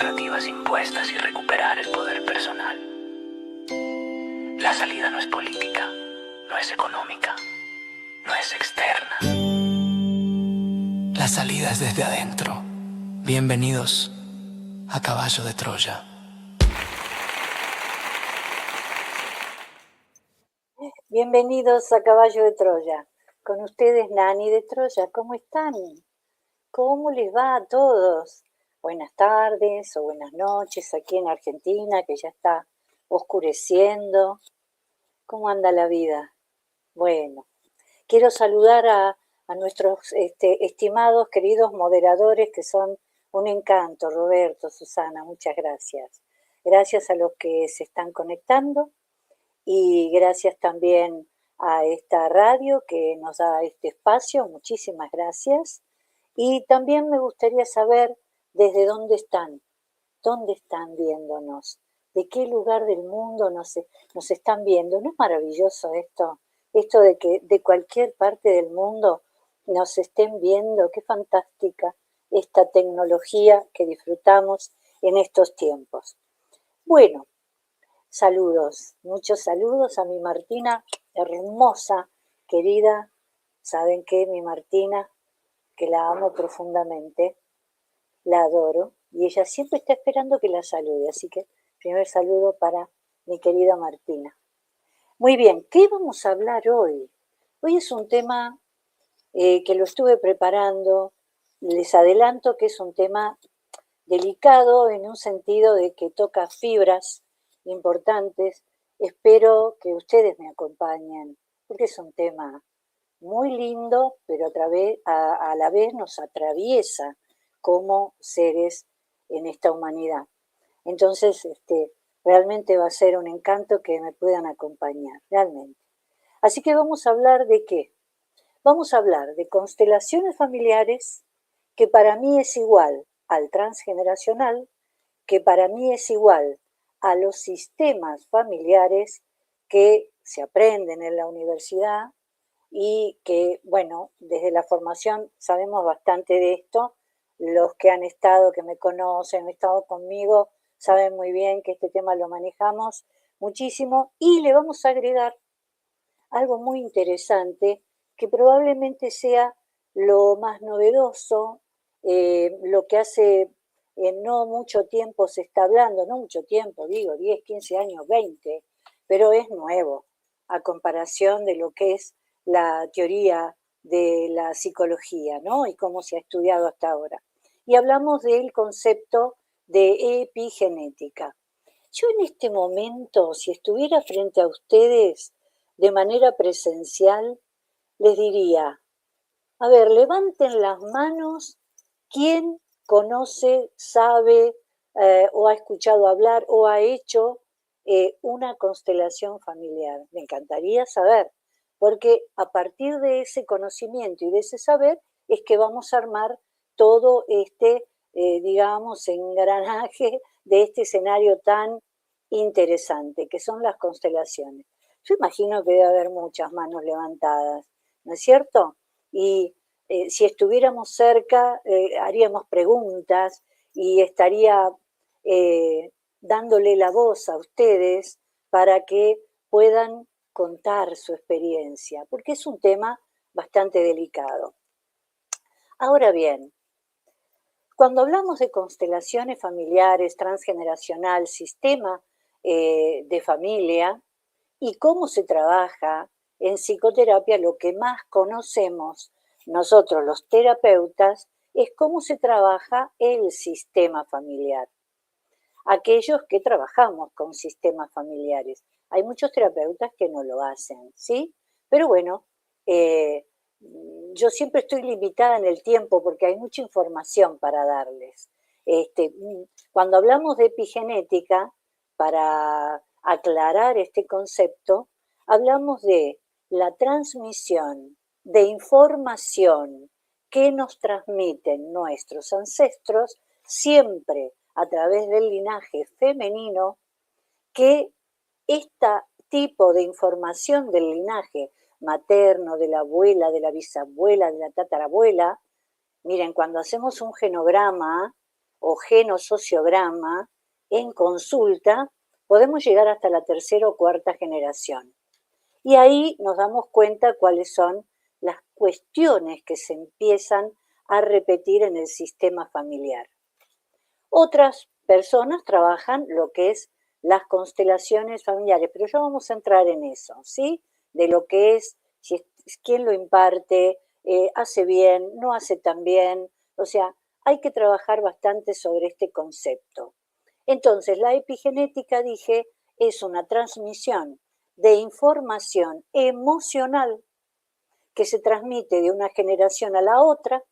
narrativas impuestas y recuperar el poder personal. La salida no es política, no es económica, no es externa. La salida es desde adentro. Bienvenidos a Caballo de Troya. Bienvenidos a Caballo de Troya. Con ustedes Nani de Troya. ¿Cómo están? ¿Cómo les va a todos? Buenas tardes o buenas noches aquí en Argentina, que ya está oscureciendo. ¿Cómo anda la vida? Bueno, quiero saludar a nuestros estimados, queridos moderadores, que son un encanto. Roberto, Susana, muchas gracias. Gracias a los que se están conectando y gracias también a esta radio que nos da este espacio. Muchísimas gracias. Y también me gustaría saber desde dónde están viéndonos, de qué lugar del mundo nos están viendo. ¿No es maravilloso esto? Esto de que de cualquier parte del mundo nos estén viendo. Qué fantástica esta tecnología que disfrutamos en estos tiempos. Bueno, saludos, muchos saludos a mi Martina hermosa, querida. ¿Saben qué? Mi Martina, que la amo profundamente, la adoro, y ella siempre está esperando que la salude, así que primer saludo para mi querida Martina. Muy bien, ¿qué vamos a hablar hoy? Hoy es un tema que lo estuve preparando. Les adelanto que es un tema delicado en un sentido de que toca fibras importantes. Espero que ustedes me acompañen, porque es un tema muy lindo, pero a la vez nos atraviesa como seres en esta humanidad. Entonces, realmente va a ser un encanto que me puedan acompañar, realmente. Así que vamos a hablar de qué. Vamos a hablar de constelaciones familiares, que para mí es igual al transgeneracional, que para mí es igual a los sistemas familiares que se aprenden en la universidad y que, bueno, desde la formación sabemos bastante de esto. Los que han estado, que me conocen, han estado conmigo, saben muy bien que este tema lo manejamos muchísimo, y le vamos a agregar algo muy interesante que probablemente sea lo más novedoso, lo que hace no mucho tiempo se está hablando, no mucho tiempo, digo 10, 15 años, 20, pero es nuevo a comparación de lo que es la teoría de la psicología, ¿no? Y cómo se ha estudiado hasta ahora. Y hablamos del concepto de epigenética. Yo en este momento, si estuviera frente a ustedes de manera presencial, les diría, a ver, levanten las manos, ¿quién conoce, sabe o ha escuchado hablar o ha hecho una constelación familiar? Me encantaría saber, porque a partir de ese conocimiento y de ese saber es que vamos a armar todo este, digamos, engranaje de este escenario tan interesante, que son las constelaciones. Yo imagino que debe haber muchas manos levantadas, ¿no es cierto? Y si estuviéramos cerca, haríamos preguntas y estaría dándole la voz a ustedes para que puedan contar su experiencia, porque es un tema bastante delicado. Ahora bien, cuando hablamos de constelaciones familiares, transgeneracional, sistema de familia y cómo se trabaja en psicoterapia, lo que más conocemos nosotros los terapeutas es cómo se trabaja el sistema familiar. Aquellos que trabajamos con sistemas familiares. Hay muchos terapeutas que no lo hacen, ¿sí? Pero bueno, yo siempre estoy limitada en el tiempo porque hay mucha información para darles. Cuando hablamos de epigenética, para aclarar este concepto, hablamos de la transmisión de información que nos transmiten nuestros ancestros, siempre a través del linaje femenino, que este tipo de información del linaje materno, de la abuela, de la bisabuela, de la tatarabuela, miren, cuando hacemos un genograma o genosociograma en consulta, podemos llegar hasta la tercera o cuarta generación. Y ahí nos damos cuenta cuáles son las cuestiones que se empiezan a repetir en el sistema familiar. Otras personas trabajan lo que es las constelaciones familiares, pero ya vamos a entrar en eso, ¿sí? De lo que es, quién lo imparte, hace bien, no hace tan bien, o sea, hay que trabajar bastante sobre este concepto. Entonces, la epigenética, dije, es una transmisión de información emocional que se transmite de una generación a la otra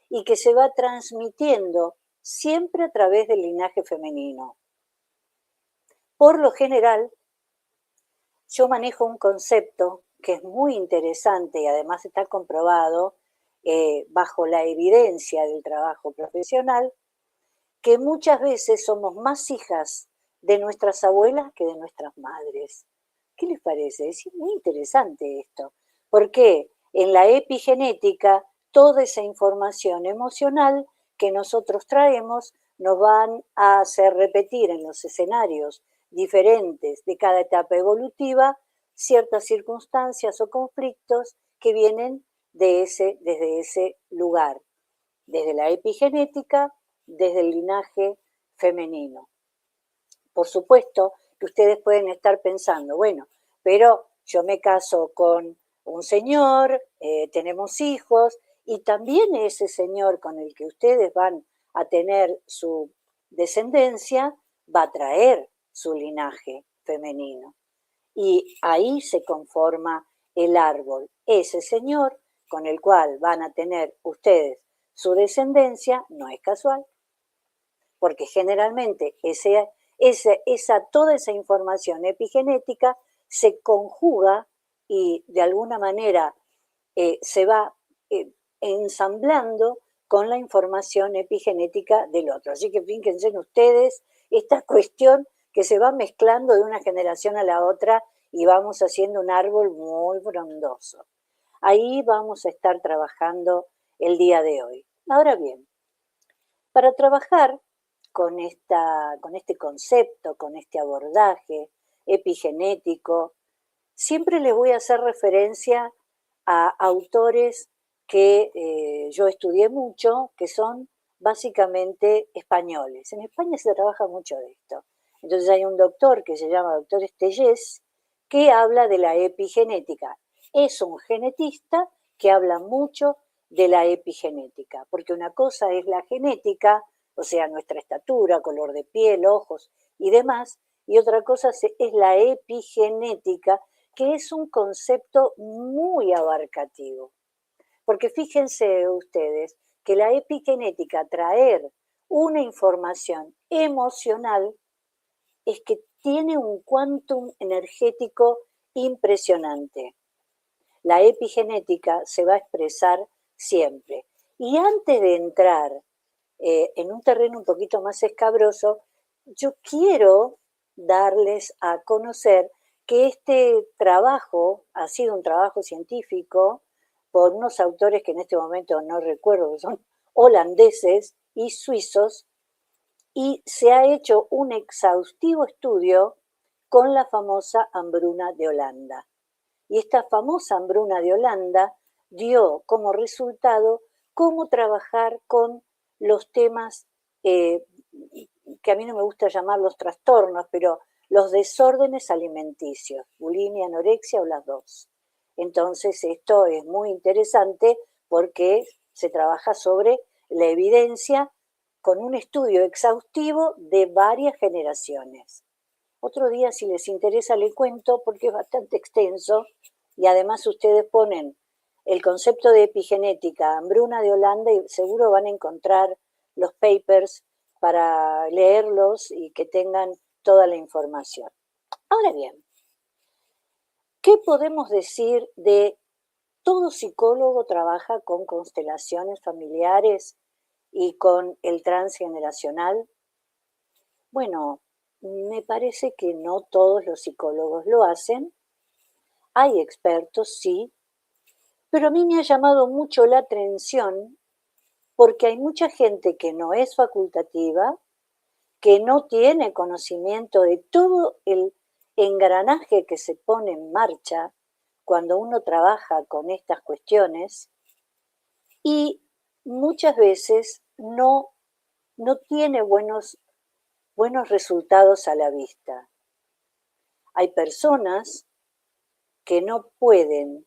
y que se va transmitiendo siempre a través del linaje femenino. Por lo general, yo manejo un concepto que es muy interesante y además está comprobado bajo la evidencia del trabajo profesional, que muchas veces somos más hijas de nuestras abuelas que de nuestras madres. ¿Qué les parece? Es muy interesante esto, porque en la epigenética toda esa información emocional que nosotros traemos nos van a hacer repetir en los escenarios diferentes de cada etapa evolutiva ciertas circunstancias o conflictos que vienen desde ese lugar, desde la epigenética, desde el linaje femenino. Por supuesto que ustedes pueden estar pensando, bueno, pero yo me caso con un señor, tenemos hijos, y también ese señor con el que ustedes van a tener su descendencia va a traer su linaje femenino. Y ahí se conforma el árbol. Ese señor con el cual van a tener ustedes su descendencia no es casual, porque generalmente toda esa información epigenética se conjuga y de alguna manera se va ensamblando con la información epigenética del otro. Así que fíjense en ustedes esta cuestión que se va mezclando de una generación a la otra y vamos haciendo un árbol muy frondoso. Ahí vamos a estar trabajando el día de hoy. Ahora bien, para trabajar con este concepto, con este abordaje epigenético, siempre les voy a hacer referencia a autores que yo estudié mucho, que son básicamente españoles. En España se trabaja mucho de esto. Entonces hay un doctor que se llama doctor Estellés, que habla de la epigenética. Es un genetista que habla mucho de la epigenética, porque una cosa es la genética, o sea, nuestra estatura, color de piel, ojos y demás, y otra cosa es la epigenética, que es un concepto muy abarcativo. Porque fíjense ustedes que la epigenética, traer una información emocional, es que tiene un quantum energético impresionante. La epigenética se va a expresar siempre. Y antes de entrar en un terreno un poquito más escabroso, yo quiero darles a conocer que este trabajo ha sido un trabajo científico por unos autores que en este momento no recuerdo, son holandeses y suizos, y se ha hecho un exhaustivo estudio con la famosa hambruna de Holanda. Y esta famosa hambruna de Holanda dio como resultado cómo trabajar con los temas que a mí no me gusta llamar los trastornos, pero los desórdenes alimenticios, bulimia, anorexia o las dos. Entonces esto es muy interesante porque se trabaja sobre la evidencia con un estudio exhaustivo de varias generaciones. Otro día, si les interesa, le cuento porque es bastante extenso y además ustedes ponen el concepto de epigenética, hambruna de Holanda, y seguro van a encontrar los papers para leerlos y que tengan toda la información. Ahora bien, ¿qué podemos decir de todo psicólogo trabaja con constelaciones familiares y con el transgeneracional? Bueno, me parece que no todos los psicólogos lo hacen. Hay expertos, sí, pero a mí me ha llamado mucho la atención porque hay mucha gente que no es facultativa, que no tiene conocimiento de todo el engranaje que se pone en marcha cuando uno trabaja con estas cuestiones y muchas veces no tiene buenos resultados a la vista. Hay personas que no pueden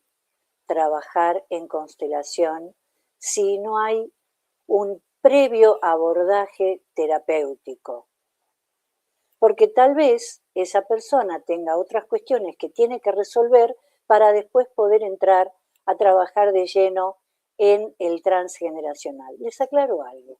trabajar en constelación si no hay un previo abordaje terapéutico. Porque tal vez esa persona tenga otras cuestiones que tiene que resolver para después poder entrar a trabajar de lleno en el transgeneracional. Les aclaro algo.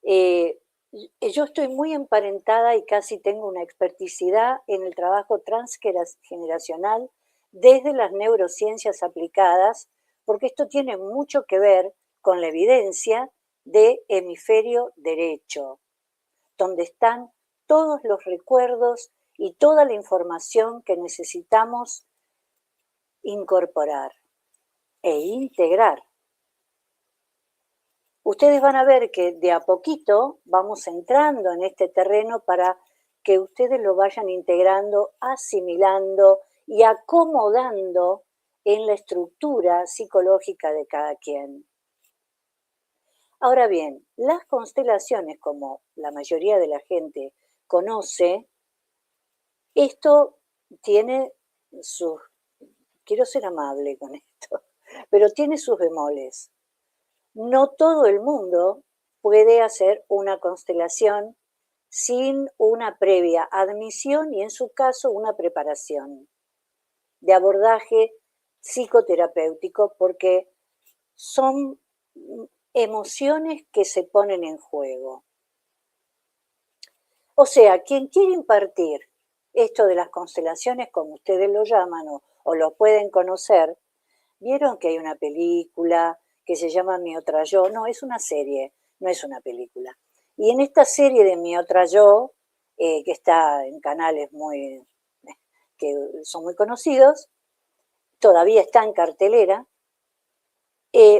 Yo estoy muy emparentada y casi tengo una experticidad en el trabajo transgeneracional desde las neurociencias aplicadas, porque esto tiene mucho que ver con la evidencia de hemisferio derecho, donde están todos los recuerdos y toda la información que necesitamos incorporar e integrar. Ustedes van a ver que de a poquito vamos entrando en este terreno para que ustedes lo vayan integrando, asimilando y acomodando en la estructura psicológica de cada quien. Ahora bien, las constelaciones, como la mayoría de la gente conoce, esto tiene sus, quiero ser amable con esto, pero tiene sus bemoles. No todo el mundo puede hacer una constelación sin una previa admisión y en su caso una preparación de abordaje psicoterapéutico porque son emociones que se ponen en juego. O sea, quien quiere impartir esto de las constelaciones, como ustedes lo llaman o lo pueden conocer, vieron que hay una película que se llama Mi Otra Yo. No, es una serie, no es una película. Y en esta serie de Mi Otra Yo, que está en canales que son muy conocidos, todavía está en cartelera,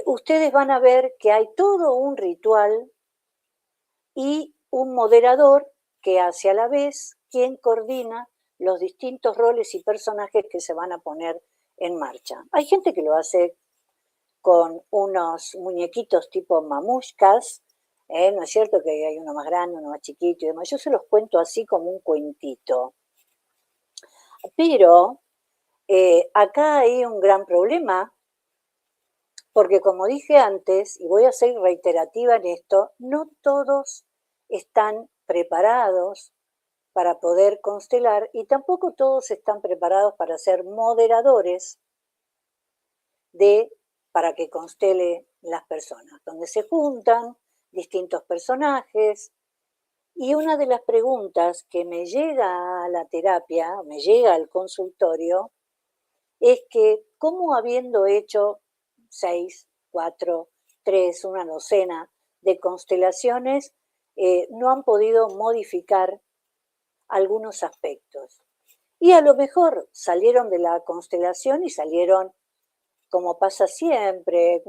ustedes van a ver que hay todo un ritual y un moderador que hace a la vez quien coordina los distintos roles y personajes que se van a poner en marcha. Hay gente que lo hace con unos muñequitos tipo mamushkas, ¿no es cierto que hay uno más grande, uno más chiquito y demás? Yo se los cuento así como un cuentito. Pero acá hay un gran problema, porque como dije antes, y voy a ser reiterativa en esto, no todos están preparados para poder constelar y tampoco todos están preparados para ser moderadores para que constele las personas, donde se juntan distintos personajes. Y una de las preguntas que me llega a la terapia, me llega al consultorio, es que cómo habiendo hecho 6, 4, 3, una docena de constelaciones, no han podido modificar algunos aspectos. Y a lo mejor salieron de la constelación y salieron, como pasa siempre,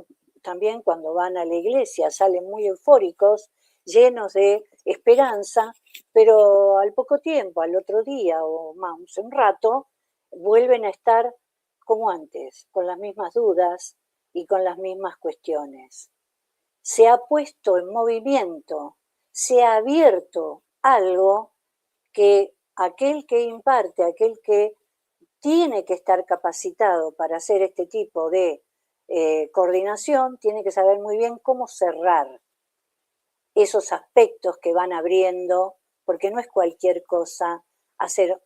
también cuando van a la iglesia, salen muy eufóricos, llenos de esperanza, pero al poco tiempo, al otro día o más, un rato, vuelven a estar como antes, con las mismas dudas y con las mismas cuestiones. Se ha puesto en movimiento, se ha abierto algo que aquel que imparte, aquel que tiene que estar capacitado para hacer este tipo de coordinación, tiene que saber muy bien cómo cerrar esos aspectos que van abriendo, porque no es cualquier cosa hacer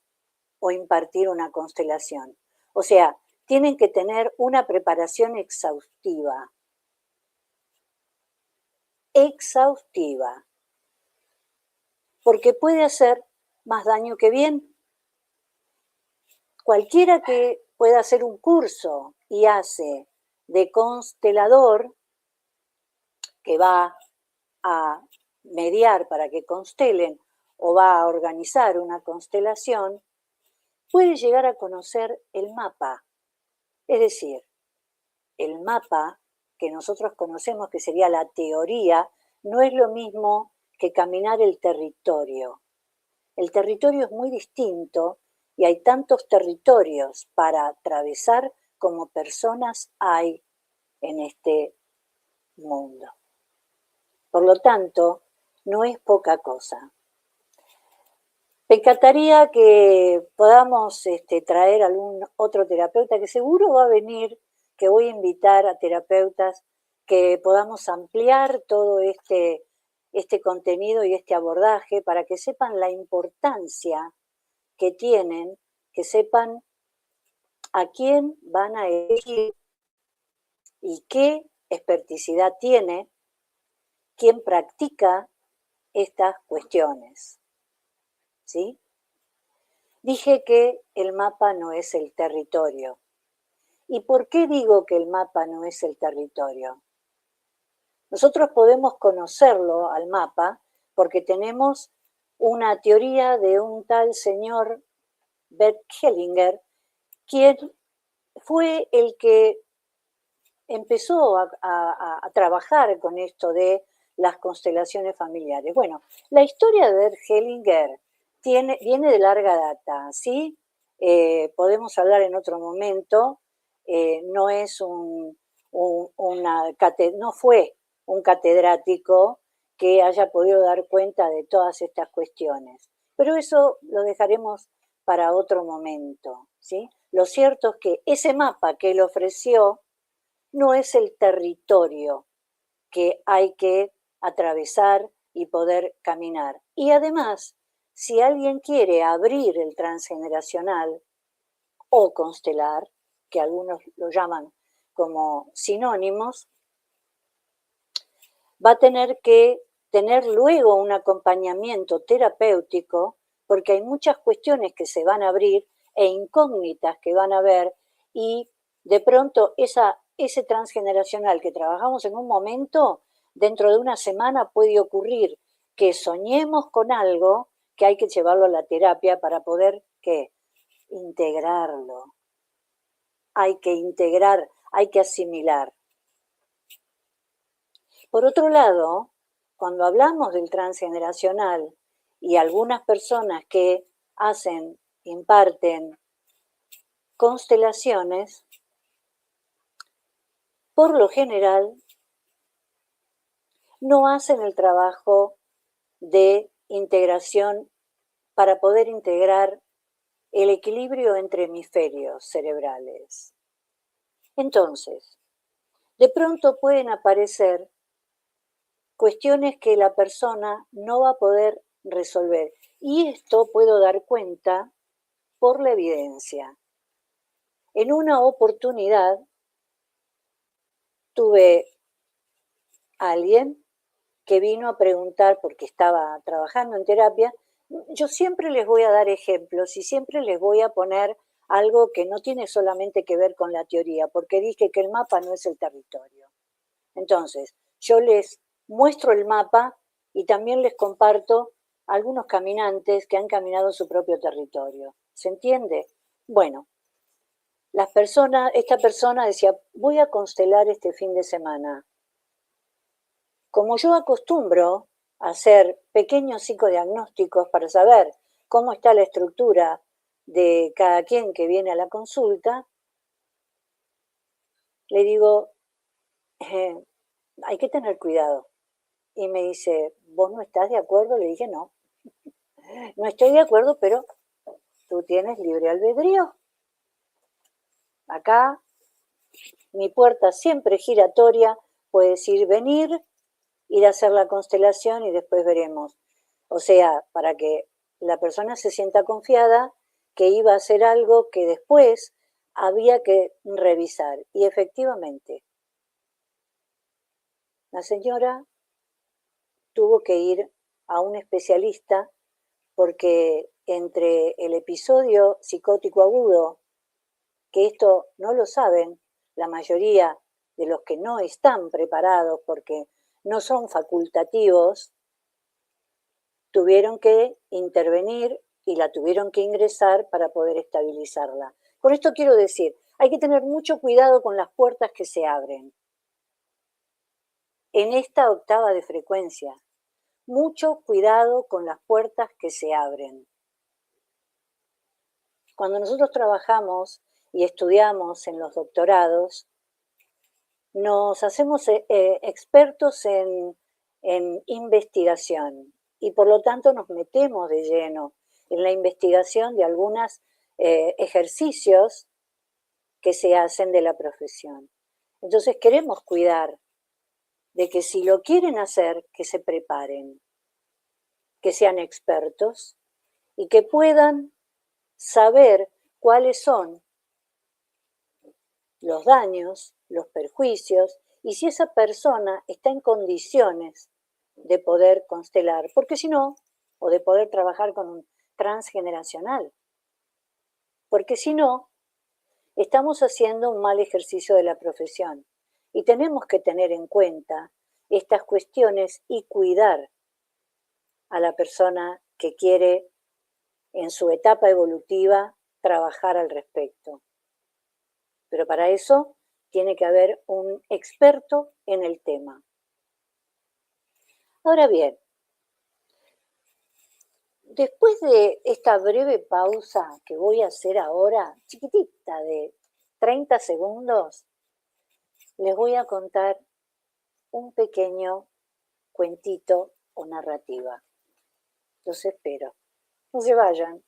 o impartir una constelación. O sea, tienen que tener una preparación exhaustiva. Exhaustiva. Porque puede hacer más daño que bien. Cualquiera que pueda hacer un curso y hace de constelador, que va a mediar para que constelen o va a organizar una constelación, puede llegar a conocer el mapa. Es decir, el mapa que nosotros conocemos, que sería la teoría, no es lo mismo que caminar el territorio. El territorio es muy distinto y hay tantos territorios para atravesar como personas hay en este mundo. Por lo tanto, no es poca cosa. Me encantaría que podamos traer algún otro terapeuta, que seguro va a venir, que voy a invitar a terapeutas, que podamos ampliar todo este contenido y este abordaje para que sepan la importancia que tienen, que sepan a quién van a elegir y qué experticidad tiene quien practica estas cuestiones. ¿Sí? Dije que el mapa no es el territorio. ¿Y por qué digo que el mapa no es el territorio? Nosotros podemos conocerlo al mapa porque tenemos una teoría de un tal señor Bert Hellinger, quien fue el que empezó a trabajar con esto de las constelaciones familiares. Bueno, la historia de Bert Hellinger viene de larga data, ¿sí? Podemos hablar en otro momento, no fue un catedrático que haya podido dar cuenta de todas estas cuestiones, pero eso lo dejaremos para otro momento, ¿sí? Lo cierto es que ese mapa que él ofreció no es el territorio que hay que atravesar y poder caminar. Y además, si alguien quiere abrir el transgeneracional o constelar, que algunos lo llaman como sinónimos, va a tener que tener luego un acompañamiento terapéutico, porque hay muchas cuestiones que se van a abrir e incógnitas que van a haber, y de pronto ese transgeneracional que trabajamos en un momento, dentro de una semana puede ocurrir que soñemos con algo que hay que llevarlo a la terapia para poder, ¿qué? Integrarlo. Hay que integrar, hay que asimilar. Por otro lado, cuando hablamos del transgeneracional y algunas personas que imparten constelaciones, por lo general no hacen el trabajo de integración para poder integrar el equilibrio entre hemisferios cerebrales. Entonces, de pronto pueden aparecer cuestiones que la persona no va a poder resolver. Y esto puedo dar cuenta por la evidencia. En una oportunidad tuve a alguien que vino a preguntar, porque estaba trabajando en terapia. Yo siempre les voy a dar ejemplos y siempre les voy a poner algo que no tiene solamente que ver con la teoría, porque dije que el mapa no es el territorio. Entonces, yo les muestro el mapa y también les comparto algunos caminantes que han caminado su propio territorio. ¿Se entiende? Bueno, esta persona decía, voy a constelar este fin de semana. Como yo acostumbro a hacer pequeños psicodiagnósticos para saber cómo está la estructura de cada quien que viene a la consulta, le digo, hay que tener cuidado. Y me dice, ¿vos no estás de acuerdo? Le dije, no, no estoy de acuerdo, pero tú tienes libre albedrío. Acá mi puerta siempre giratoria, puedes ir, venir, ir a hacer la constelación y después veremos. O sea, para que la persona se sienta confiada que iba a hacer algo que después había que revisar. Y efectivamente, la señora tuvo que ir a un especialista porque entre el episodio psicótico agudo, que esto no lo saben la mayoría de los que no están preparados porque no son facultativos, tuvieron que intervenir y la tuvieron que ingresar para poder estabilizarla. Con esto quiero decir, hay que tener mucho cuidado con las puertas que se abren. en esta octava de frecuencia. Mucho cuidado con las puertas que se abren. Cuando nosotros trabajamos y estudiamos en los doctorados, nos hacemos expertos en investigación y por lo tanto nos metemos de lleno en la investigación de algunos ejercicios que se hacen de la profesión. Entonces queremos cuidar de que si lo quieren hacer, que se preparen, que sean expertos y que puedan saber cuáles son los daños, los perjuicios y si esa persona está en condiciones de poder constelar, porque si no, o de poder trabajar con un transgeneracional, porque si no, estamos haciendo un mal ejercicio de la profesión y tenemos que tener en cuenta estas cuestiones y cuidar a la persona que quiere en su etapa evolutiva trabajar al respecto. Pero para eso tiene que haber un experto en el tema. Ahora bien, después de esta breve pausa que voy a hacer ahora, chiquitita de 30 segundos, les voy a contar un pequeño cuentito o narrativa. Los espero. No se vayan.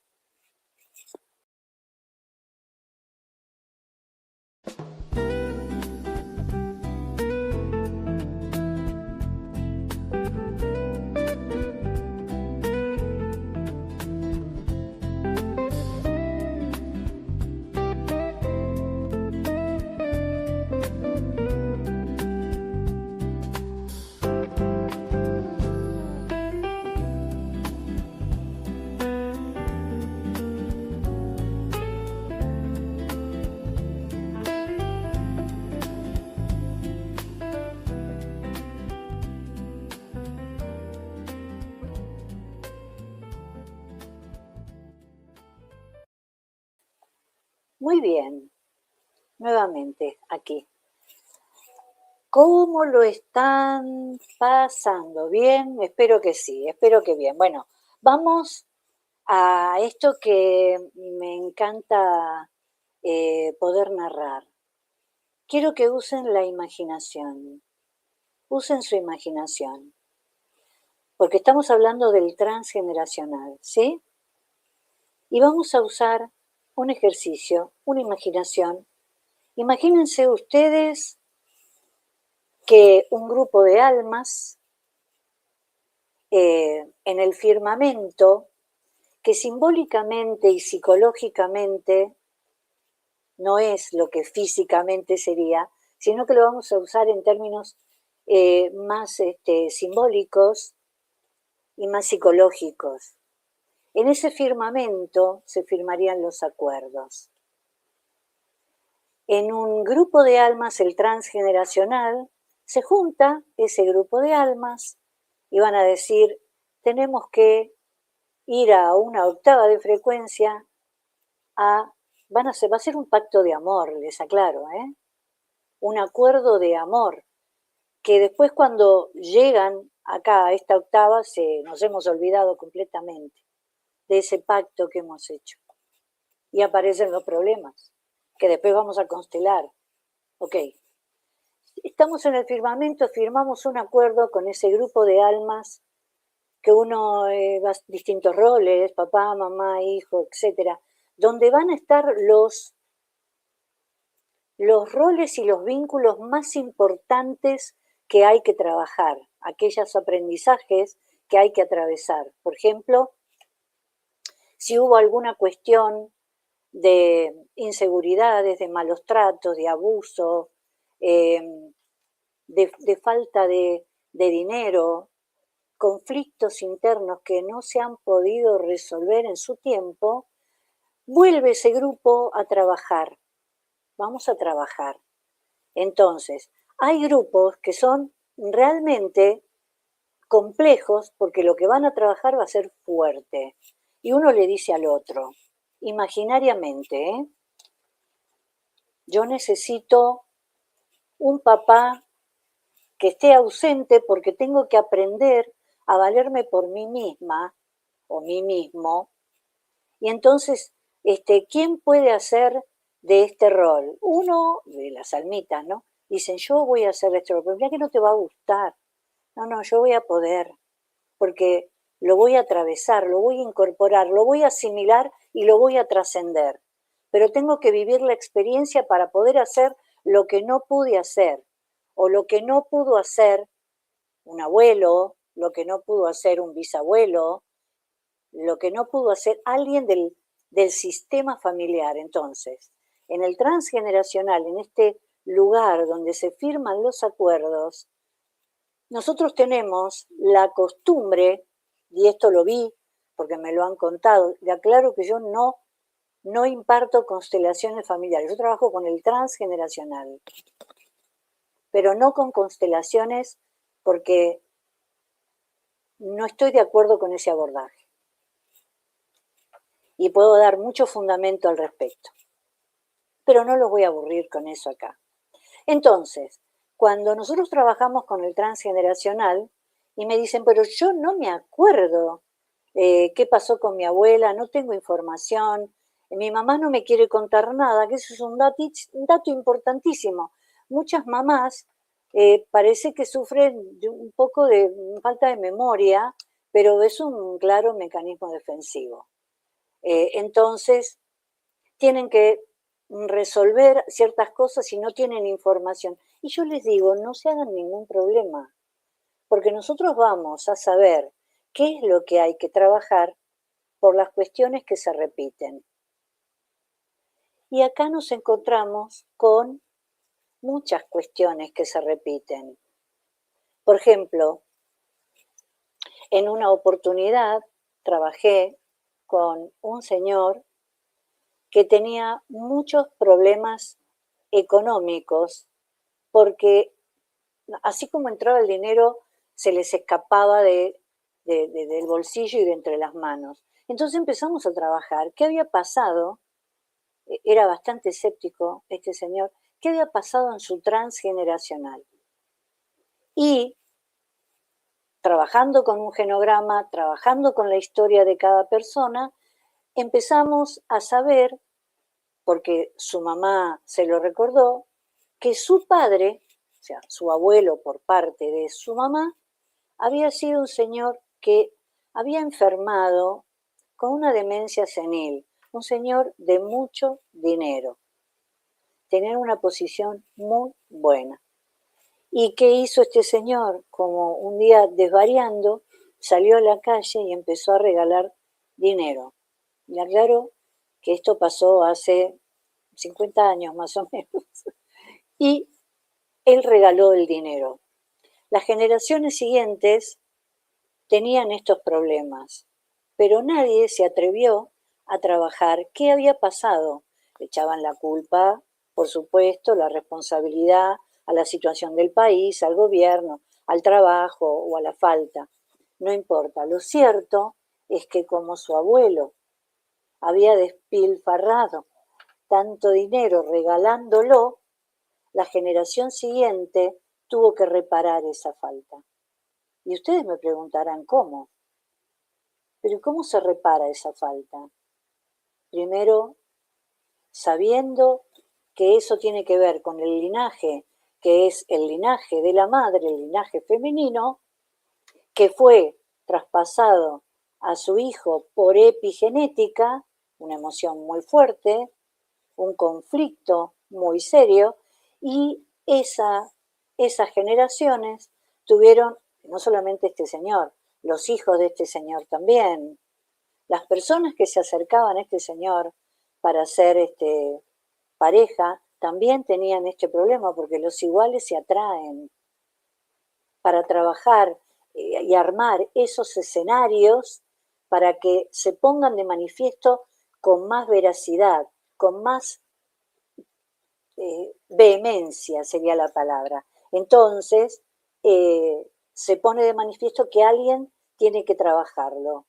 Muy bien, nuevamente aquí. ¿Cómo lo están pasando? ¿Bien? Espero que sí, espero que bien. Bueno, vamos a esto que me encanta poder narrar. Quiero que usen la imaginación, usen su imaginación, porque estamos hablando del transgeneracional, ¿sí? Y vamos a usar un ejercicio, una imaginación. Imagínense ustedes que un grupo de almas en el firmamento, que simbólicamente y psicológicamente no es lo que físicamente sería, sino que lo vamos a usar en términos más simbólicos y más psicológicos. En ese firmamento se firmarían los acuerdos. En un grupo de almas, el transgeneracional, se junta ese grupo de almas y van a decir, tenemos que ir a una octava de frecuencia va a ser un pacto de amor, les aclaro, un acuerdo de amor, que después cuando llegan acá a esta octava nos hemos olvidado completamente de ese pacto que hemos hecho. Y aparecen los problemas, que después vamos a constelar. Ok, estamos en el firmamento, firmamos un acuerdo con ese grupo de almas, que uno va a distintos roles, papá, mamá, hijo, etcétera, donde van a estar los roles y los vínculos más importantes que hay que trabajar, aquellos aprendizajes que hay que atravesar. Por ejemplo, si hubo alguna cuestión de inseguridades, de malos tratos, de abuso, de falta de dinero, conflictos internos que no se han podido resolver en su tiempo, vuelve ese grupo a trabajar. Vamos a trabajar. Entonces, hay grupos que son realmente complejos porque lo que van a trabajar va a ser fuerte. Y uno le dice al otro, imaginariamente, yo necesito un papá que esté ausente porque tengo que aprender a valerme por mí misma o mí mismo. Y entonces, ¿quién puede hacer de este rol? Uno de las almitas, ¿no? Dicen, yo voy a hacer este rol, pero mira que no te va a gustar. No, yo voy a poder, porque lo voy a atravesar, lo voy a incorporar, lo voy a asimilar y lo voy a trascender. Pero tengo que vivir la experiencia para poder hacer lo que no pude hacer, o lo que no pudo hacer un abuelo, lo que no pudo hacer un bisabuelo, lo que no pudo hacer alguien del sistema familiar. Entonces, en el transgeneracional, en este lugar donde se firman los acuerdos, nosotros tenemos la costumbre, y esto lo vi porque me lo han contado, le aclaro que yo no imparto constelaciones familiares, yo trabajo con el transgeneracional, pero no con constelaciones porque no estoy de acuerdo con ese abordaje. Y puedo dar mucho fundamento al respecto. Pero no los voy a aburrir con eso acá. Entonces, cuando nosotros trabajamos con el transgeneracional y me dicen, pero yo no me acuerdo qué pasó con mi abuela, no tengo información, mi mamá no me quiere contar nada, que eso es un dato importantísimo. Muchas mamás parece que sufren de un poco de falta de memoria, pero es un claro mecanismo defensivo. Entonces, tienen que resolver ciertas cosas y no tienen información. Y yo les digo, no se hagan ningún problema, porque nosotros vamos a saber qué es lo que hay que trabajar por las cuestiones que se repiten. Y acá nos encontramos con muchas cuestiones que se repiten. Por ejemplo, en una oportunidad trabajé con un señor que tenía muchos problemas económicos porque así como entraba el dinero se les escapaba del bolsillo y de entre las manos. Entonces empezamos a trabajar. ¿Qué había pasado? Era bastante escéptico este señor. ¿Qué había pasado en su transgeneracional? Y trabajando con un genograma, trabajando con la historia de cada persona, empezamos a saber, porque su mamá se lo recordó, que su padre, o sea, su abuelo por parte de su mamá, había sido un señor que había enfermado con una demencia senil, un señor de mucho dinero, tenía una posición muy buena. ¿Y qué hizo este señor? Como un día desvariando, salió a la calle y empezó a regalar dinero. Le aclaro que esto pasó hace 50 años más o menos. Y él regaló el dinero. Las generaciones siguientes tenían estos problemas, pero nadie se atrevió a trabajar qué había pasado. Le echaban la culpa, por supuesto, la responsabilidad a la situación del país, al gobierno, al trabajo o a la falta. No importa, lo cierto es que como su abuelo había despilfarrado tanto dinero regalándolo, la generación siguiente tuvo que reparar esa falta. Y ustedes me preguntarán cómo. Pero ¿cómo se repara esa falta? Primero, sabiendo que eso tiene que ver con el linaje, que es el linaje de la madre, el linaje femenino, que fue traspasado a su hijo por epigenética, una emoción muy fuerte, un conflicto muy serio, y esas generaciones tuvieron, no solamente este señor, los hijos de este señor también, las personas que se acercaban a este señor para ser pareja, también tenían este problema, porque los iguales se atraen. Para trabajar y armar esos escenarios para que se pongan de manifiesto con más veracidad, con más vehemencia sería la palabra. Entonces, se pone de manifiesto que alguien tiene que trabajarlo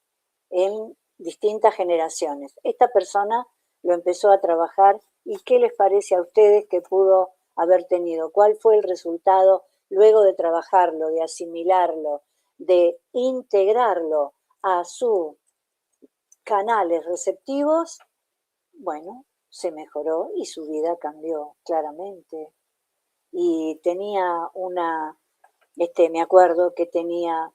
en distintas generaciones. Esta persona lo empezó a trabajar y ¿qué les parece a ustedes que pudo haber tenido? ¿Cuál fue el resultado luego de trabajarlo, de asimilarlo, de integrarlo a sus canales receptivos, bueno, se mejoró y su vida cambió claramente. Y tenía me acuerdo que tenía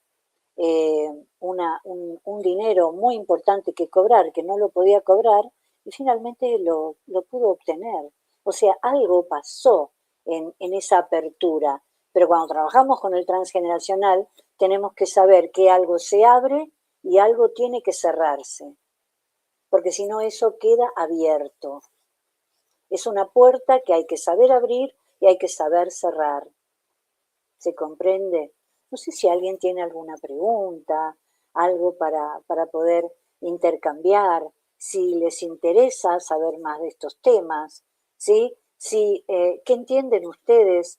un dinero muy importante que cobrar, que no lo podía cobrar, y finalmente lo pudo obtener. O sea, algo pasó en esa apertura. Pero cuando trabajamos con el transgeneracional, tenemos que saber que algo se abre y algo tiene que cerrarse, porque si no eso queda abierto. Es una puerta que hay que saber abrir y hay que saber cerrar. ¿Se comprende? No sé si alguien tiene alguna pregunta, algo para poder intercambiar, si les interesa saber más de estos temas, ¿sí? Si, ¿qué entienden ustedes?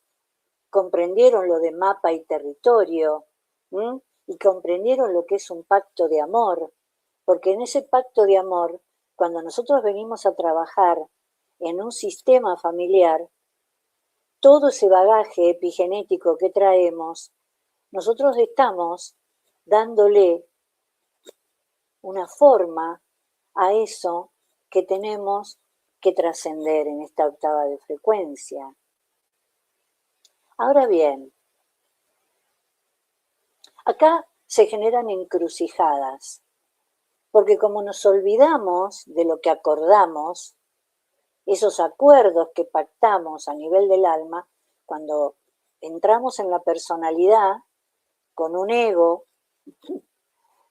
¿Comprendieron lo de mapa y territorio? ¿Mm? Y comprendieron lo que es un pacto de amor, porque en ese pacto de amor, cuando nosotros venimos a trabajar en un sistema familiar, todo ese bagaje epigenético que traemos, nosotros estamos dándole una forma a eso que tenemos que trascender en esta octava de frecuencia. Ahora bien, acá se generan encrucijadas, porque como nos olvidamos de lo que acordamos, esos acuerdos que pactamos a nivel del alma, cuando entramos en la personalidad con un ego,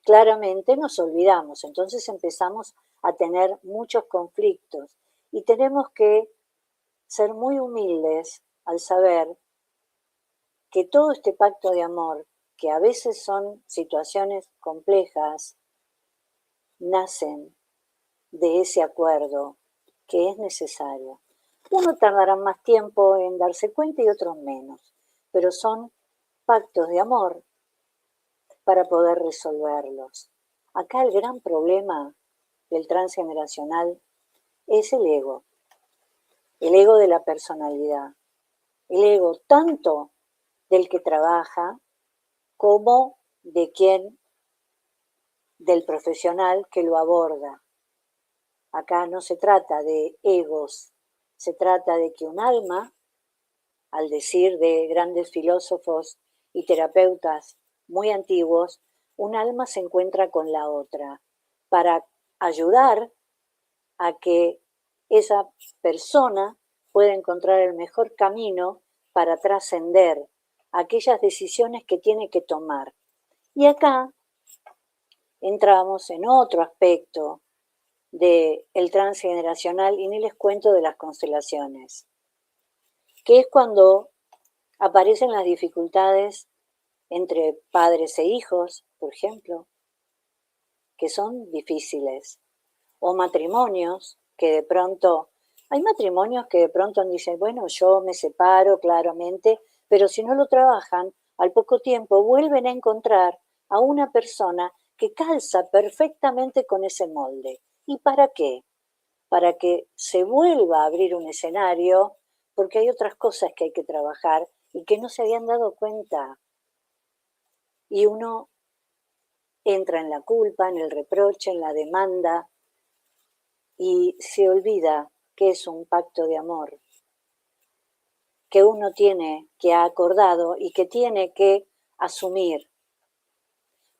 claramente nos olvidamos, entonces empezamos a tener muchos conflictos y tenemos que ser muy humildes al saber que todo este pacto de amor, que a veces son situaciones complejas, nacen de ese acuerdo que es necesario. Uno tardará más tiempo en darse cuenta y otros menos, pero son pactos de amor para poder resolverlos. Acá el gran problema del transgeneracional es el ego de la personalidad, el ego tanto del que trabaja como del profesional que lo aborda. Acá no se trata de egos, se trata de que un alma, al decir de grandes filósofos y terapeutas muy antiguos, un alma se encuentra con la otra para ayudar a que esa persona pueda encontrar el mejor camino para trascender aquellas decisiones que tiene que tomar. Y acá entramos en otro aspecto del transgeneracional y ni les cuento de las constelaciones, que es cuando aparecen las dificultades entre padres e hijos, por ejemplo, que son difíciles, o matrimonios que de pronto, hay matrimonios que de pronto dicen, bueno, yo me separo claramente, pero si no lo trabajan, al poco tiempo vuelven a encontrar a una persona que calza perfectamente con ese molde. ¿Y para qué? Para que se vuelva a abrir un escenario, porque hay otras cosas que hay que trabajar y que no se habían dado cuenta. Y uno entra en la culpa, en el reproche, en la demanda, y se olvida que es un pacto de amor, que uno tiene, que ha acordado y que tiene que asumir.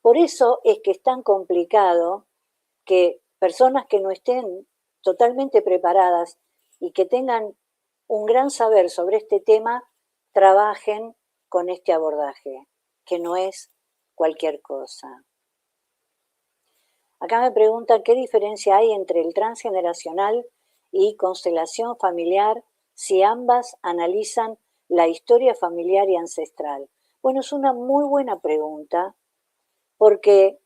Por eso es que es tan complicado que personas que no estén totalmente preparadas y que tengan un gran saber sobre este tema, trabajen con este abordaje, que no es cualquier cosa. Acá me preguntan qué diferencia hay entre el transgeneracional y constelación familiar si ambas analizan la historia familiar y ancestral. Bueno, es una muy buena pregunta porque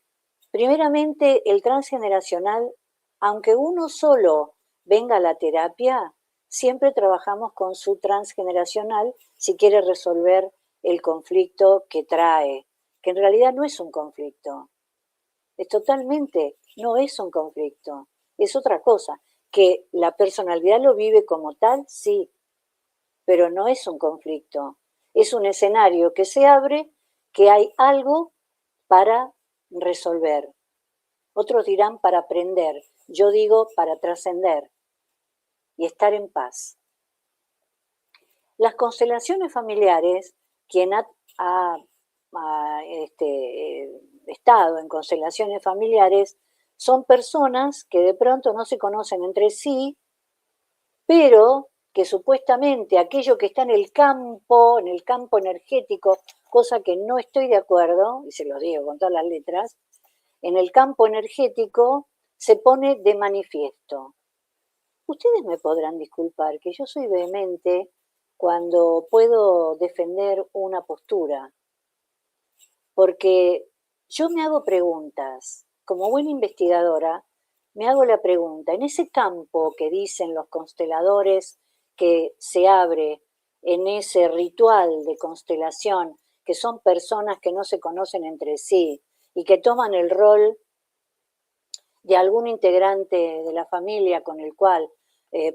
primeramente el transgeneracional, aunque uno solo venga a la terapia, siempre trabajamos con su transgeneracional si quiere resolver el conflicto que trae, que en realidad no es un conflicto. Es totalmente, no es un conflicto, es otra cosa. Que la personalidad lo vive como tal, sí, pero no es un conflicto. Es un escenario que se abre, que hay algo para resolver. Otros dirán para aprender, yo digo para trascender y estar en paz. Las constelaciones familiares, quien ha estado en constelaciones familiares, son personas que de pronto no se conocen entre sí, pero que supuestamente aquello que está en el campo energético, cosa que no estoy de acuerdo, y se lo digo con todas las letras, en el campo energético se pone de manifiesto. Ustedes me podrán disculpar que yo soy vehemente cuando puedo defender una postura, porque yo me hago preguntas. Como buena investigadora, me hago la pregunta, en ese campo que dicen los consteladores que se abre en ese ritual de constelación, que son personas que no se conocen entre sí y que toman el rol de algún integrante de la familia con el cual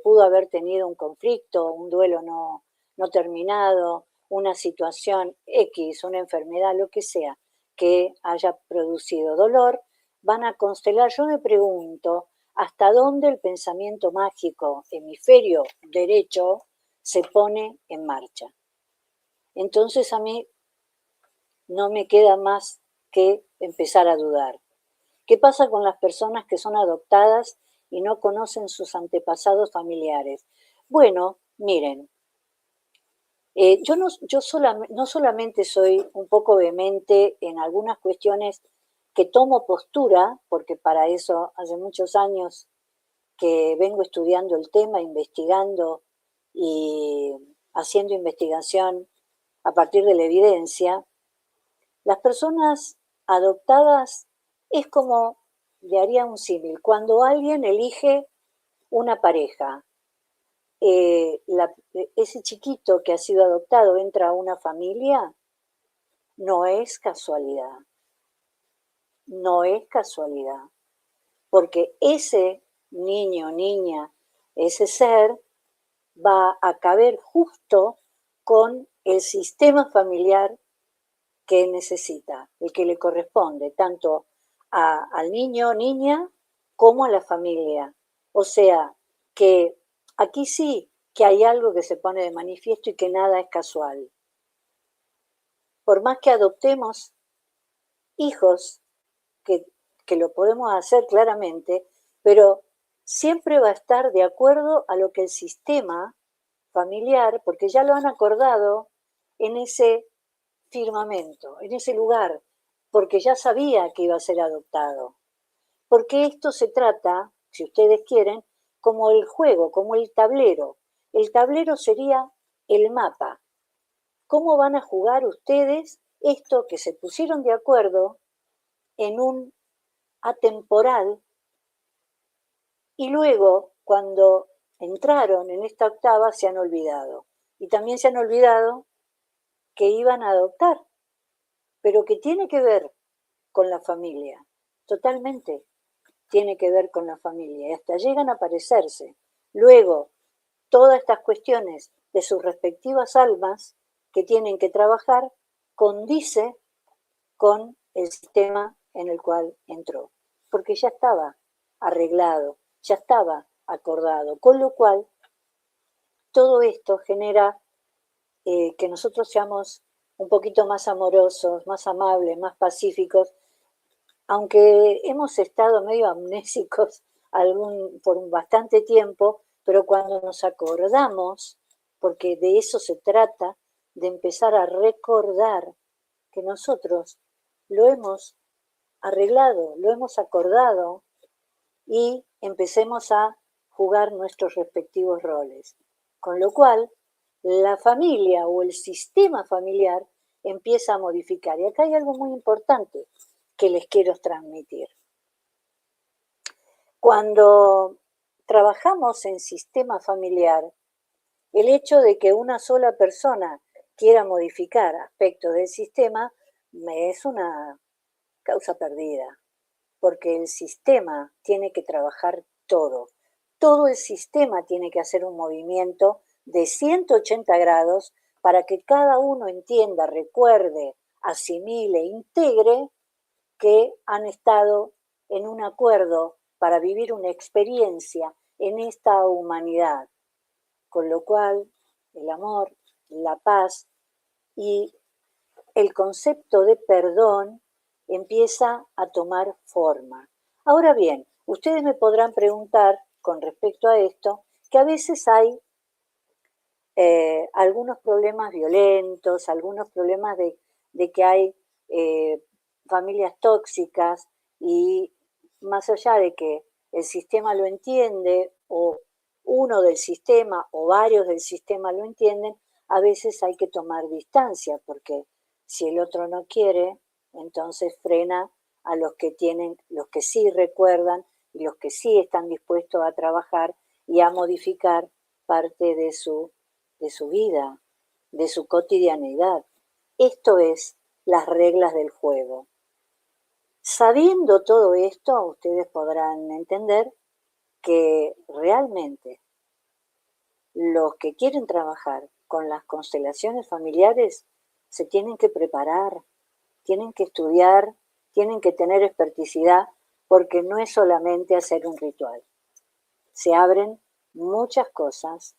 pudo haber tenido un conflicto, un duelo no terminado, una situación X, una enfermedad, lo que sea, que haya producido dolor, van a constelar. Yo me pregunto hasta dónde el pensamiento mágico, hemisferio derecho, se pone en marcha. Entonces a mí no me queda más que empezar a dudar. ¿Qué pasa con las personas que son adoptadas y no conocen sus antepasados familiares? Bueno, miren, yo no solamente soy un poco vehemente en algunas cuestiones que tomo postura, porque para eso hace muchos años que vengo estudiando el tema, investigando y haciendo investigación a partir de la evidencia. Las personas adoptadas es como, le haría un símil, cuando alguien elige una pareja, ese chiquito que ha sido adoptado entra a una familia, no es casualidad, no es casualidad, porque ese niño, niña, ese ser va a caber justo con el sistema familiar que necesita, el que le corresponde, tanto al niño, niña, como a la familia. O sea, que aquí sí que hay algo que se pone de manifiesto y que nada es casual. Por más que adoptemos hijos, que lo podemos hacer claramente, pero siempre va a estar de acuerdo a lo que el sistema familiar, porque ya lo han acordado en ese firmamento, en ese lugar, porque ya sabía que iba a ser adoptado. Porque esto se trata, si ustedes quieren, como el juego, como el tablero. El tablero sería el mapa. ¿Cómo van a jugar ustedes esto que se pusieron de acuerdo en un atemporal y luego, cuando entraron en esta octava, se han olvidado? Y también se han olvidado que iban a adoptar, pero que tiene que ver con la familia, totalmente tiene que ver con la familia, y hasta llegan a parecerse. Luego, todas estas cuestiones de sus respectivas almas que tienen que trabajar condice con el sistema en el cual entró, porque ya estaba arreglado, ya estaba acordado, con lo cual todo esto genera que nosotros seamos un poquito más amorosos, más amables, más pacíficos, aunque hemos estado medio amnésicos por bastante tiempo, pero cuando nos acordamos, porque de eso se trata, de empezar a recordar que nosotros lo hemos arreglado, lo hemos acordado y empecemos a jugar nuestros respectivos roles. Con lo cual, la familia o el sistema familiar empieza a modificar. Y acá hay algo muy importante que les quiero transmitir. Cuando trabajamos en sistema familiar, el hecho de que una sola persona quiera modificar aspectos del sistema es una causa perdida, porque el sistema tiene que trabajar todo. Todo el sistema tiene que hacer un movimiento de 180 grados para que cada uno entienda, recuerde, asimile, integre que han estado en un acuerdo para vivir una experiencia en esta humanidad, con lo cual el amor, la paz y el concepto de perdón empieza a tomar forma. Ahora bien, ustedes me podrán preguntar con respecto a esto, que a veces hay algunos problemas violentos, algunos problemas de que hay familias tóxicas y más allá de que el sistema lo entiende o uno del sistema o varios del sistema lo entienden, a veces hay que tomar distancia porque si el otro no quiere, entonces frena a los que tienen, los que sí recuerdan y los que sí están dispuestos a trabajar y a modificar parte de su vida, de su cotidianeidad. Esto es las reglas del juego. Sabiendo todo esto, ustedes podrán entender que realmente los que quieren trabajar con las constelaciones familiares se tienen que preparar, tienen que estudiar, tienen que tener experticidad, porque no es solamente hacer un ritual. Se abren muchas cosas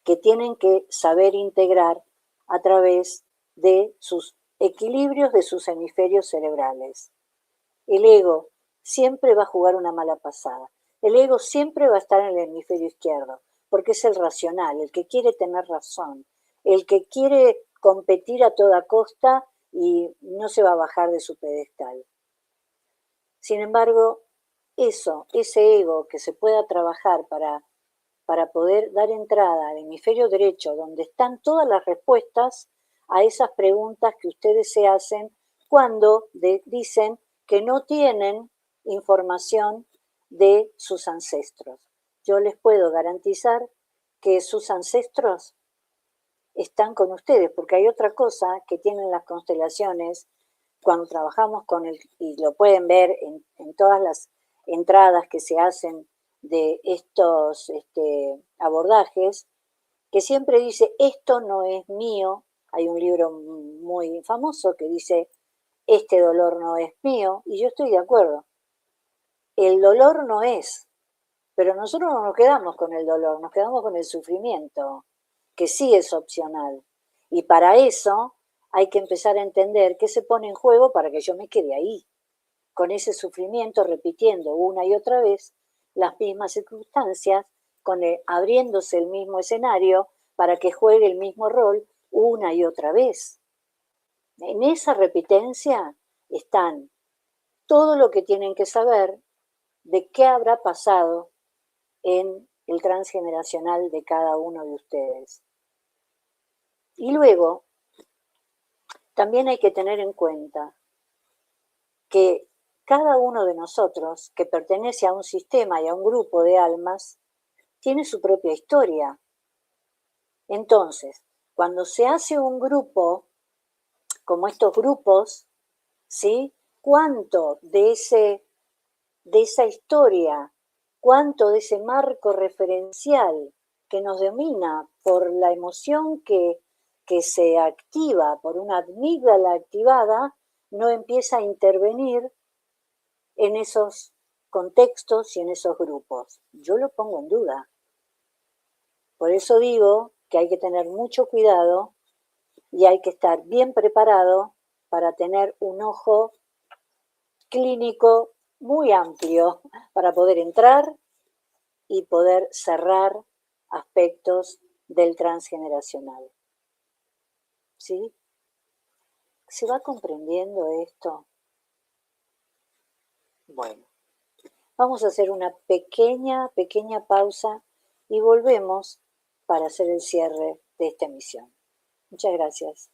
que tienen que saber integrar a través de sus equilibrios de sus hemisferios cerebrales. El ego siempre va a jugar una mala pasada. El ego siempre va a estar en el hemisferio izquierdo, porque es el racional, el que quiere tener razón, el que quiere competir a toda costa y no se va a bajar de su pedestal. Sin embargo, ese ego que se pueda trabajar para poder dar entrada al hemisferio derecho, donde están todas las respuestas a esas preguntas que ustedes se hacen cuando dicen que no tienen información de sus ancestros. Yo les puedo garantizar que sus ancestros están con ustedes, porque hay otra cosa que tienen las constelaciones cuando trabajamos con y lo pueden ver en todas las entradas que se hacen de estos abordajes, que siempre dice, esto no es mío. Hay un libro muy famoso que dice, este dolor no es mío, y yo estoy de acuerdo. El dolor no es, pero nosotros no nos quedamos con el dolor, nos quedamos con el sufrimiento, que sí es opcional. Y para eso hay que empezar a entender qué se pone en juego para que yo me quede ahí, con ese sufrimiento, repitiendo una y otra vez las mismas circunstancias, abriéndose el mismo escenario para que juegue el mismo rol una y otra vez. En esa repitencia están todo lo que tienen que saber de qué habrá pasado en el transgeneracional de cada uno de ustedes. Y luego, también hay que tener en cuenta que cada uno de nosotros, que pertenece a un sistema y a un grupo de almas, tiene su propia historia. Entonces, cuando se hace un grupo, como estos grupos, ¿sí? ¿Cuánto de esa historia, cuánto de ese marco referencial que nos domina por la emoción que se activa, por una amígdala activada, no empieza a intervenir en esos contextos y en esos grupos? Yo lo pongo en duda. Por eso digo que hay que tener mucho cuidado y hay que estar bien preparado para tener un ojo clínico muy amplio para poder entrar y poder cerrar aspectos del transgeneracional. ¿Sí? ¿Se va comprendiendo esto? Bueno, vamos a hacer una pequeña pausa y volvemos para hacer el cierre de esta emisión. Muchas gracias.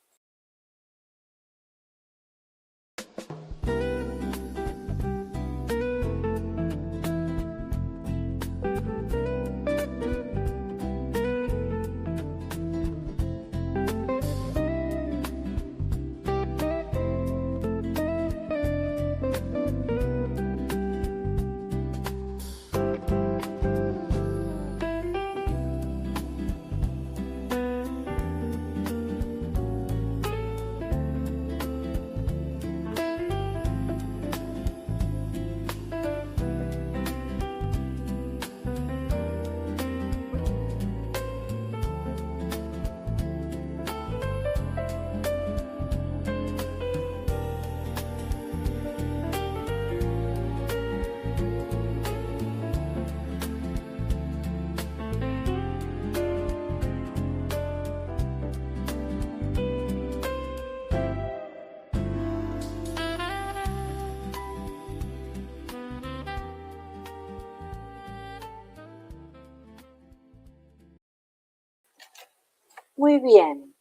Muy bien.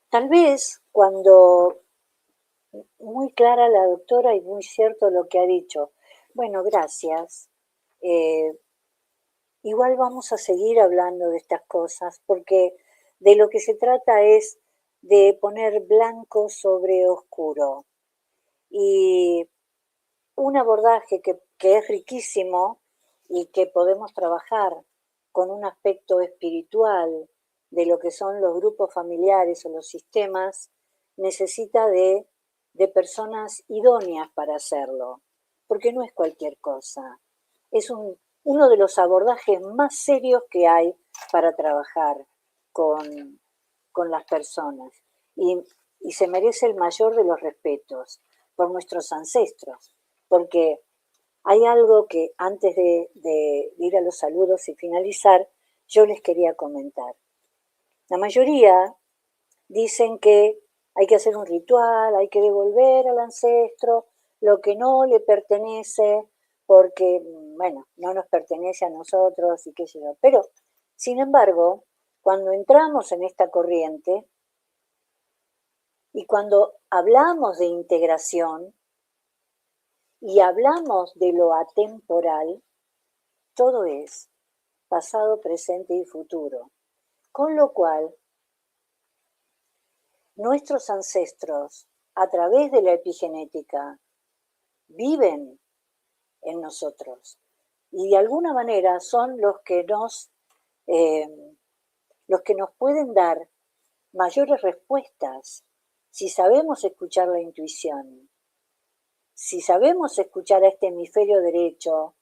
Tal vez cuando, muy clara la doctora y muy cierto lo que ha dicho. Bueno, gracias. Eh, Igual vamos a seguir hablando de estas cosas porque de lo que se trata es de poner blanco sobre oscuro. Y un abordaje que es riquísimo y que podemos trabajar con un aspecto espiritual de lo que son los grupos familiares o los sistemas, necesita de personas idóneas para hacerlo, porque no es cualquier cosa. Es uno de los abordajes más serios que hay para trabajar con, con las personas y, y se merece el mayor de los respetos por nuestros ancestros, porque hay algo que antes de ir a los saludos y finalizar, yo les quería comentar. La mayoría dicen que hay que hacer un ritual, hay que devolver al ancestro lo que no le pertenece, porque, bueno, no nos pertenece a nosotros y qué sé yo. Pero, sin embargo, cuando entramos en esta corriente y cuando hablamos de integración, y hablamos de lo atemporal, todo es pasado, presente y futuro. Con lo cual, nuestros ancestros, a través de la epigenética, viven en nosotros y de alguna manera son eh, los que nos pueden dar mayores respuestas si sabemos escuchar la intuición, si sabemos escuchar a este hemisferio derecho,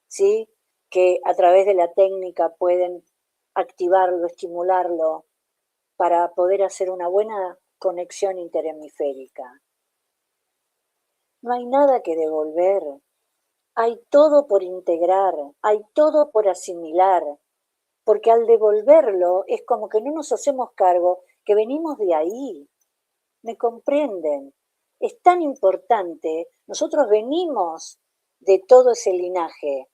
¿sí? Que a través de la técnica pueden activarlo, estimularlo, para poder hacer una buena conexión interhemisférica. No hay nada que devolver, hay todo por integrar, hay todo por asimilar, porque al devolverlo es como que no nos hacemos cargo que venimos de ahí. ¿Me comprenden? Es tan importante, nosotros venimos de todo ese linaje.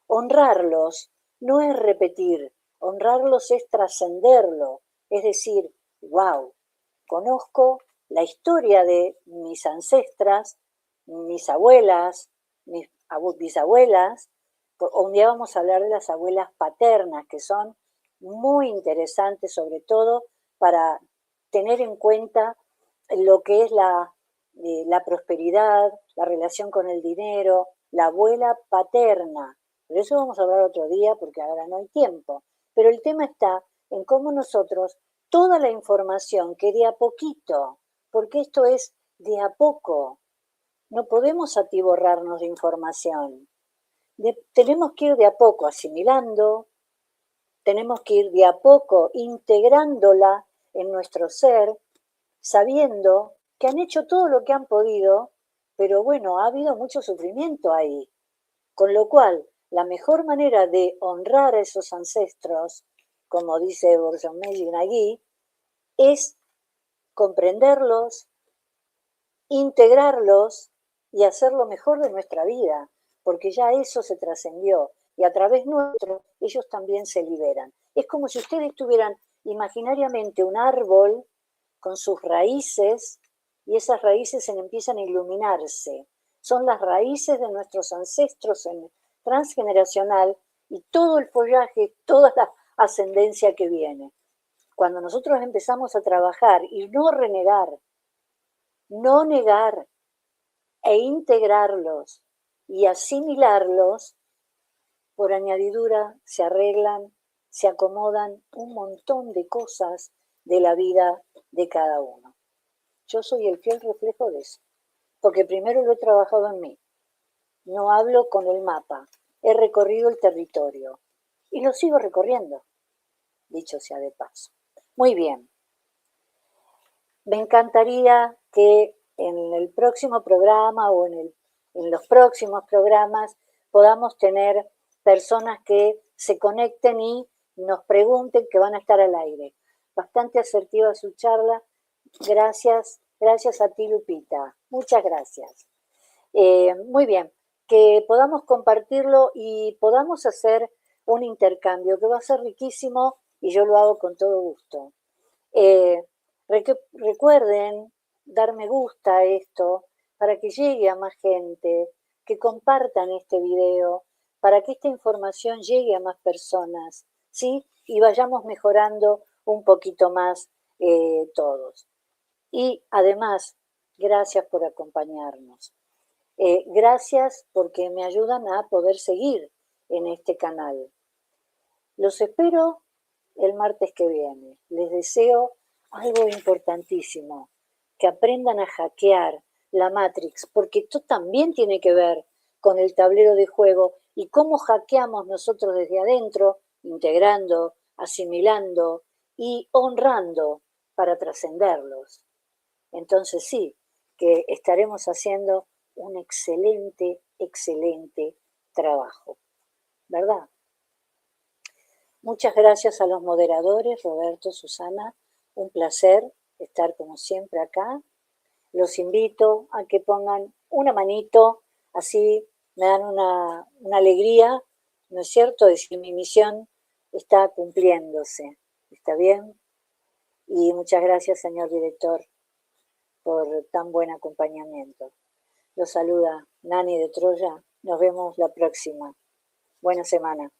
Honrarlos no es repetir, honrarlos es trascenderlo, es decir, wow, conozco la historia de mis ancestras, mis abuelas, mis bisabuelas, un día vamos a hablar de las abuelas paternas, que son muy interesantes, sobre todo para tener en cuenta lo que es la prosperidad, la relación con el dinero, la abuela paterna. De eso vamos a hablar otro día porque ahora no hay tiempo. Pero el tema está en cómo nosotros, toda la información que de a poquito, porque esto es de a poco, no podemos atiborrarnos de información. Tenemos que ir de a poco asimilando, tenemos que ir de a poco integrándola en nuestro ser, sabiendo que han hecho todo lo que han podido, pero bueno, ha habido mucho sufrimiento ahí. Con lo cual, la mejor manera de honrar a esos ancestros, como dice Borjomé Nagui, es comprenderlos, integrarlos y hacer lo mejor de nuestra vida, porque ya eso se trascendió y a través nuestro ellos también se liberan. Es como si ustedes tuvieran imaginariamente un árbol con sus raíces y esas raíces empiezan a iluminarse. Son las raíces de nuestros ancestros en transgeneracional y todo el follaje, toda la ascendencia que viene. Cuando nosotros empezamos a trabajar y no renegar, no negar e integrarlos y asimilarlos, por añadidura se arreglan, se acomodan un montón de cosas de la vida de cada uno. Yo soy el fiel reflejo de eso, porque primero lo he trabajado en mí. No hablo con el mapa, he recorrido el territorio y lo sigo recorriendo, dicho sea de paso. Muy bien, me encantaría que en el próximo programa o en los próximos programas podamos tener personas que se conecten y nos pregunten, que van a estar al aire. Bastante asertiva su charla. Gracias, gracias a ti, Lupita. Muchas gracias. Muy bien, que podamos compartirlo y podamos hacer un intercambio que va a ser riquísimo y yo lo hago con todo gusto. Recuerden dar me gusta a esto para que llegue a más gente, que compartan este video, para que esta información llegue a más personas, ¿sí? Y vayamos mejorando un poquito más todos. Y además, gracias por acompañarnos. Gracias porque me ayudan a poder seguir en este canal. Los espero el martes que viene. Les deseo algo importantísimo, que aprendan a hackear la Matrix, porque esto también tiene que ver con el tablero de juego y cómo hackeamos nosotros desde adentro, integrando, asimilando y honrando para trascenderlos. Entonces sí, que estaremos haciendo un excelente, excelente trabajo, ¿verdad? Muchas gracias a los moderadores, Roberto, Susana, un placer estar como siempre acá. Los invito a que pongan una manito, así me dan una alegría, ¿no es cierto?, de si mi misión está cumpliéndose. ¿Está bien? Y muchas gracias, señor director, por tan buen acompañamiento. Los saluda Nani de Troya. Nos vemos la próxima. Buena semana.